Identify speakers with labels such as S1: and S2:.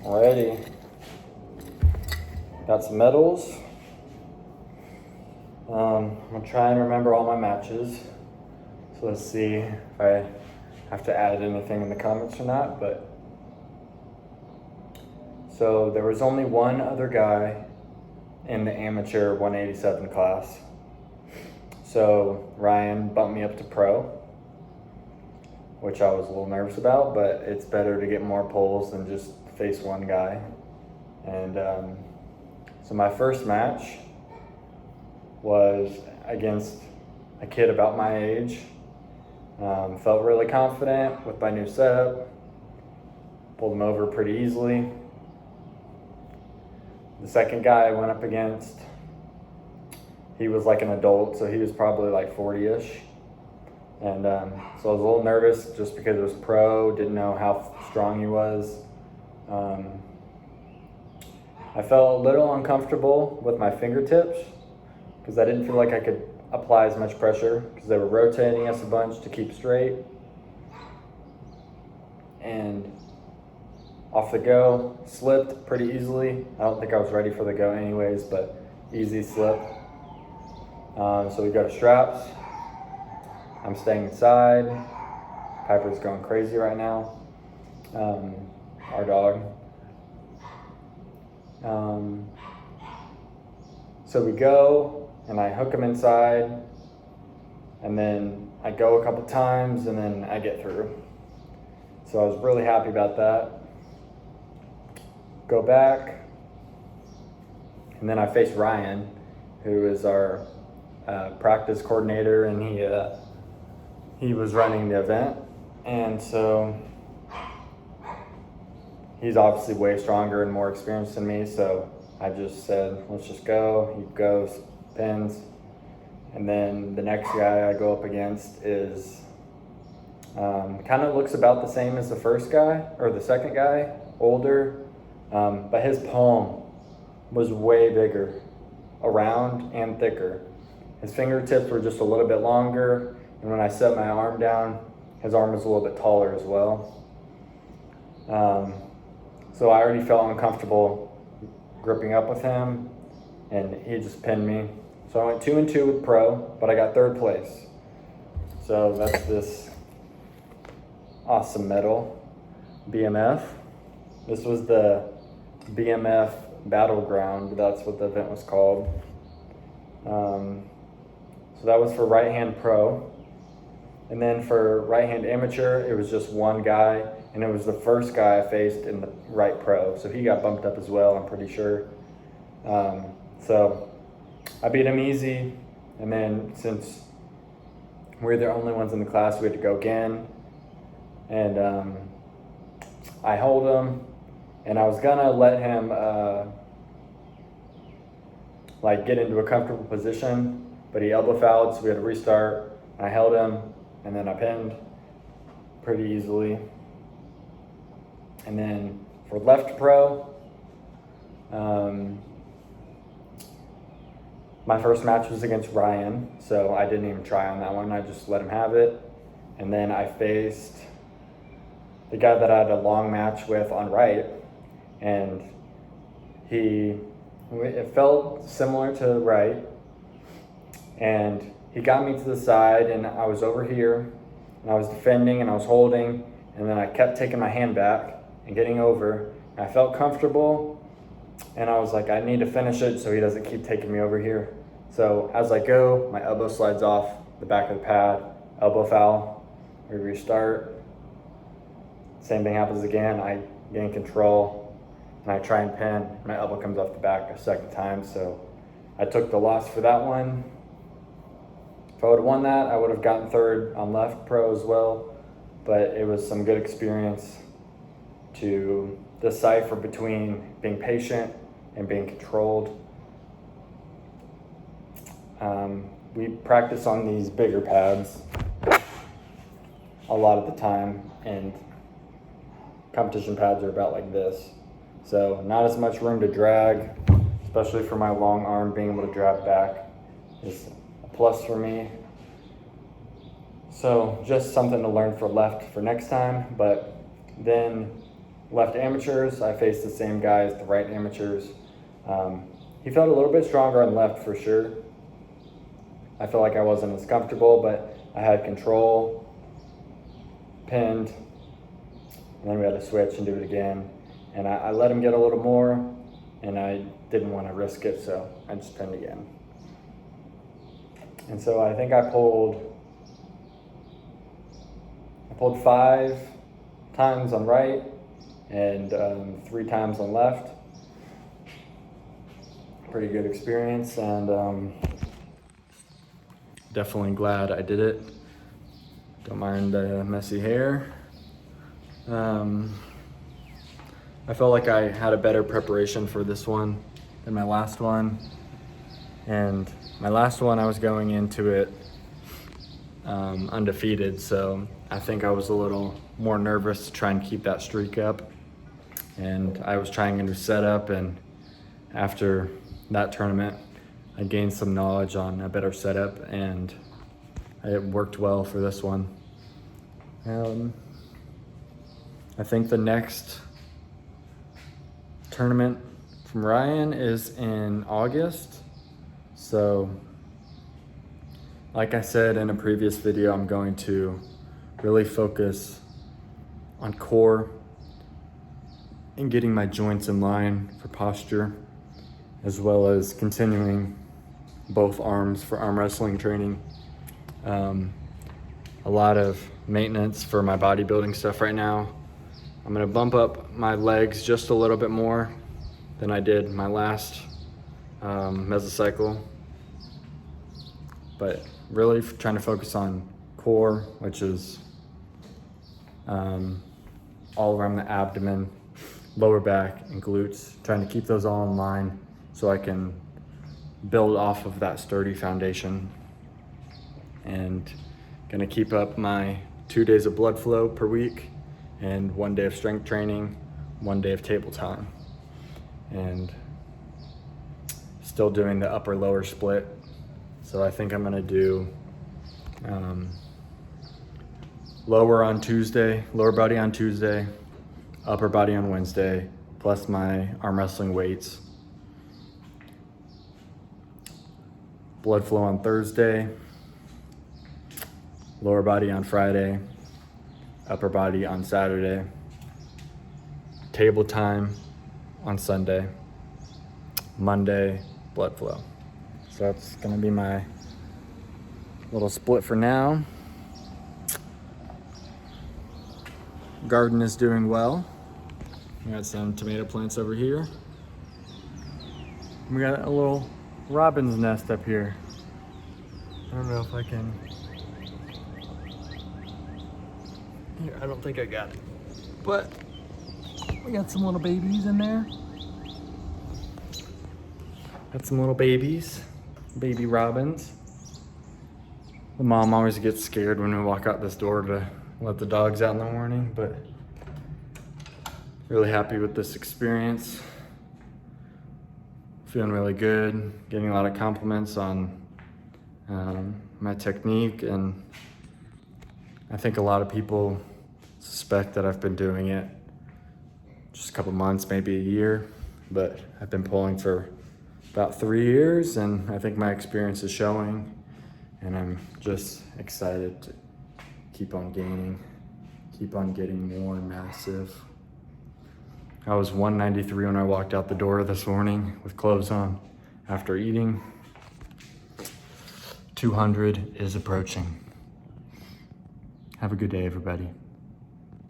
S1: Alrighty. Got some medals. I'm gonna try and remember all my matches. So let's see if I have to add anything in the comments or not. But so there was only one other guy in the amateur 187 class. So Ryan bumped me up to pro, which I was a little nervous about, but it's better to get more pulls than just face one guy. And so my first match was against a kid about my age. Felt really confident with my new setup. Pulled him over pretty easily. The second guy I went up against, he was like an adult, so he was probably like 40-ish. And so I was a little nervous just because it was pro, didn't know how strong he was. I felt a little uncomfortable with my fingertips because I didn't feel like I could apply as much pressure because they were rotating us a bunch to keep straight. And off the go, slipped pretty easily. I don't think I was ready for the go anyways, but easy slip. So we go to straps. I'm staying inside. Piper's going crazy right now. Our dog. So we go, and I hook him inside, and then I go a couple times, and then I get through. So I was really happy about that. Go back, and then I face Ryan, who is our practice coordinator, and he was running the event, and so he's obviously way stronger and more experienced than me, so I just said, let's just go. He goes, pins, and then the next guy I go up against is kind of looks about the same as the first guy, or the second guy, older, but his palm was way bigger, around and thicker. His fingertips were just a little bit longer, and when I set my arm down, his arm was a little bit taller as well. So I already felt uncomfortable gripping up with him, and he just pinned me. So I went 2-2 with pro, but I got third place. So that's this awesome medal, BMF. This was the BMF Battleground, that's what the event was called. So that was for right hand pro. And then for right hand amateur, it was just one guy, and it was the first guy I faced in the right pro. So he got bumped up as well, I'm pretty sure. So I beat him easy. And then since we're the only ones in the class, we had to go again. And I hold him, and I was gonna let him get into a comfortable position, but he elbow fouled, so we had to restart. I held him, and then I pinned pretty easily. And then for left pro, my first match was against Ryan, so I didn't even try on that one. I just let him have it. And then I faced the guy that I had a long match with on right, and it felt similar to right, and he got me to the side, and I was over here, and I was defending, and I was holding, and then I kept taking my hand back and getting over. And I felt comfortable, and I was like, I need to finish it so he doesn't keep taking me over here. So as I go, my elbow slides off the back of the pad, elbow foul, we restart. Same thing happens again, I gain control, and I try and pin, my elbow comes off the back a second time, so I took the loss for that one. If I would have won that, I would have gotten third on left pro as well, but it was some good experience to decipher between being patient and being controlled. We practice on these bigger pads a lot of the time, and competition pads are about like this. So not as much room to drag, especially for my long arm. Being able to drag back is a plus for me. So just something to learn for left for next time. But then left amateurs, I faced the same guy as the right amateurs. He felt a little bit stronger on left for sure. I felt like I wasn't as comfortable, but I had control, pinned, and then we had to switch and do it again. And I let him get a little more, and I didn't want to risk it, so I just pinned again. And so I think I pulled 5 times on right and 3 times on left. Pretty good experience, and definitely glad I did it. Don't mind the messy hair. I felt like I had a better preparation for this one than my last one. And my last one, I was going into it undefeated, so I think I was a little more nervous to try and keep that streak up. And I was trying a new setup, and after that tournament, I gained some knowledge on a better setup, and it worked well for this one. I think the next tournament from Ryan is in August. So, like I said in a previous video, I'm going to really focus on core and getting my joints in line for posture, as well as continuing both arms for arm wrestling training. A lot of maintenance for my bodybuilding stuff right now. I'm gonna bump up my legs just a little bit more than I did my last mesocycle, but really trying to focus on core, which is all around the abdomen, lower back, and glutes, trying to keep those all in line so I can build off of that sturdy foundation. And gonna keep up my 2 days of blood flow per week and 1 day of strength training, 1 day of table time. And still doing the upper lower split. So I think I'm gonna do lower on Tuesday, lower body on Tuesday, upper body on Wednesday, plus my arm wrestling weights. Blood flow on Thursday, lower body on Friday, upper body on Saturday, table time on Sunday, Monday, blood flow. So that's gonna be my little split for now. Garden is doing well. We got some tomato plants over here. We got a little robin's nest up here. I don't know if I can. Here, I don't think I got it. But we got some little babies in there. Got some little babies, baby robins. The mom always gets scared when we walk out this door to let the dogs out in the morning, but really happy with this experience. Feeling really good, getting a lot of compliments on my technique, and I think a lot of people suspect that I've been doing it just a couple months, maybe a year, but I've been pulling for about 3 years, and I think my experience is showing, and I'm just excited to keep on gaining, keep on getting more massive. I was 193 when I walked out the door this morning with clothes on after eating. 200 is approaching. Have a good day, everybody.